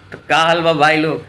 तो का हाल बा भाई लोग।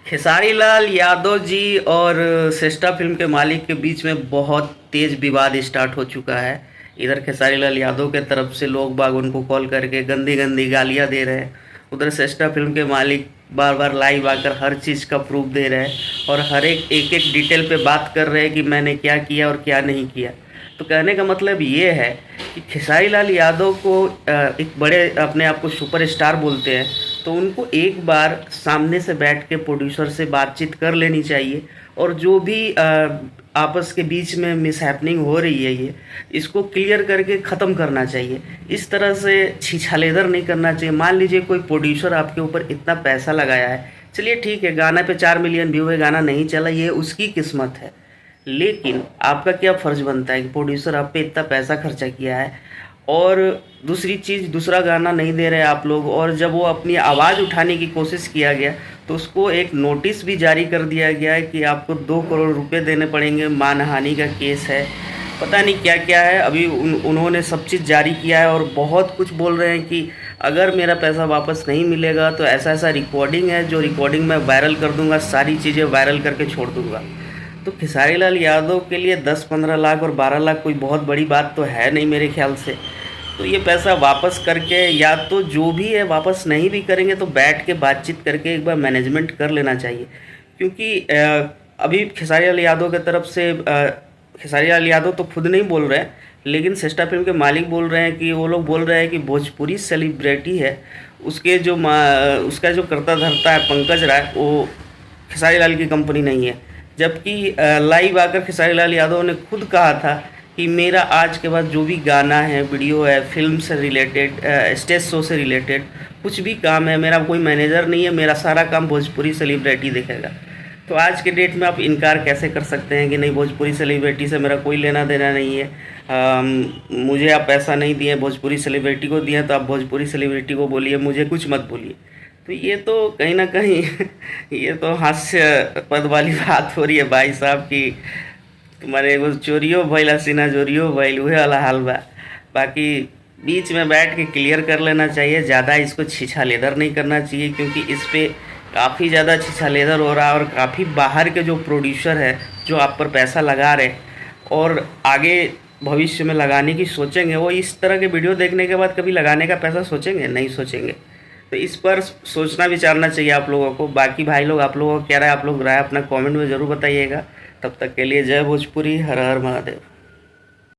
खेसारी लाल यादव जी और श्रेष्ठा फिल्म के मालिक के बीच में बहुत तेज विवाद स्टार्ट हो चुका है। इधर खेसारी लाल यादव के तरफ से लोग बाग उनको कॉल करके गंदी गंदी गालियां दे रहे हैं। उधर श्रेष्ठा फिल्म के मालिक बार बार लाइव आकर हर चीज़ का प्रूफ दे रहे हैं और हर एक एक डिटेल पे बात कर रहे हैं कि मैंने क्या किया और क्या नहीं किया। तो कहने का मतलब ये है कि खेसारी लाल यादव को एक बड़े अपने आप को सुपरस्टार बोलते हैं, तो उनको एक बार सामने से बैठ के प्रोड्यूसर से बातचीत कर लेनी चाहिए और जो भी आपस के बीच में मिसहैपनिंग हो रही है ये इसको क्लियर करके ख़त्म करना चाहिए। इस तरह से छीछालेदर नहीं करना चाहिए। मान लीजिए कोई प्रोड्यूसर आपके ऊपर इतना पैसा लगाया है, चलिए ठीक है, गाना पे 4 मिलियन व्यू है, गाना नहीं चला, ये उसकी किस्मत है। लेकिन आपका क्या फ़र्ज़ बनता है कि प्रोड्यूसर आप पे इतना पैसा खर्चा किया है और दूसरी चीज़, दूसरा गाना नहीं दे रहे आप लोग, और जब वो अपनी आवाज़ उठाने की कोशिश किया गया तो उसको एक नोटिस भी जारी कर दिया गया है कि आपको 2 करोड़ रुपए देने पड़ेंगे, मानहानि का केस है, पता नहीं क्या क्या है। अभी उन्होंने सब चीज़ जारी किया है और बहुत कुछ बोल रहे हैं कि अगर मेरा पैसा वापस नहीं मिलेगा तो ऐसा ऐसा रिकॉर्डिंग है जो रिकॉर्डिंग मैं वायरल कर दूंगा, सारी चीज़ें वायरल करके छोड़ दूंगा। तो खेसारी लाल यादव के लिए 10-15 लाख और 12 लाख कोई बहुत बड़ी बात तो है नहीं मेरे ख्याल से। तो ये पैसा वापस करके, या तो जो भी है वापस नहीं भी करेंगे तो बैठ के बातचीत करके एक बार मैनेजमेंट कर लेना चाहिए। क्योंकि अभी खेसारी लाल यादव की तरफ से खेसारी लाल यादव तो खुद नहीं बोल रहे हैं, लेकिन श्रेष्ठा फिल्म के मालिक बोल रहे हैं कि वो लोग बोल रहे हैं कि भोजपुरी सेलिब्रिटी है, उसके जो उसका जो करता धरता है पंकज राय, वो खेसारी लाल की कंपनी नहीं है। जबकि लाइव आकर खेसारी लाल यादव ने खुद कहा था कि मेरा आज के बाद जो भी गाना है, वीडियो है, फिल्म से रिलेटेड, स्टेज शो से रिलेटेड कुछ भी काम है, मेरा कोई मैनेजर नहीं है, मेरा सारा काम भोजपुरी सेलिब्रिटी देखेगा। तो आज के डेट में आप इनकार कैसे कर सकते हैं कि नहीं, भोजपुरी सेलिब्रिटी से मेरा कोई लेना देना नहीं है। मुझे आप पैसा नहीं दिए, भोजपुरी सेलिब्रिटी को दिए, तो आप भोजपुरी सेलिब्रिटी को बोलिए, मुझे कुछ मत बोलिए। तो ये तो कहीं ना कहीं ये तो हास्यास्पद वाली बात हो रही है भाई साहब की। तुम्हारे एगो चोरियो भइल हसीना जोरियो भइल, उहे वाला हाल बा। बाकी बीच में बैठ के क्लियर कर लेना चाहिए, ज़्यादा इसको छीछालेदर नहीं करना चाहिए, क्योंकि इस पे काफ़ी ज़्यादा छीछालेदर हो रहा है और काफ़ी बाहर के जो प्रोड्यूसर है जो आप पर पैसा लगा रहे और आगे भविष्य में लगाने की सोचेंगे, वो इस तरह के वीडियो देखने के बाद कभी लगाने का पैसा सोचेंगे? नहीं सोचेंगे। तो इस पर सोचना विचारना चाहिए आप लोगों को। बाकी भाई लोग, आप लोगों को क्या राय, आप लोग राय अपना कमेंट में ज़रूर बताइएगा। तब तक के लिए जय भोजपुरी, हर हर महादेव।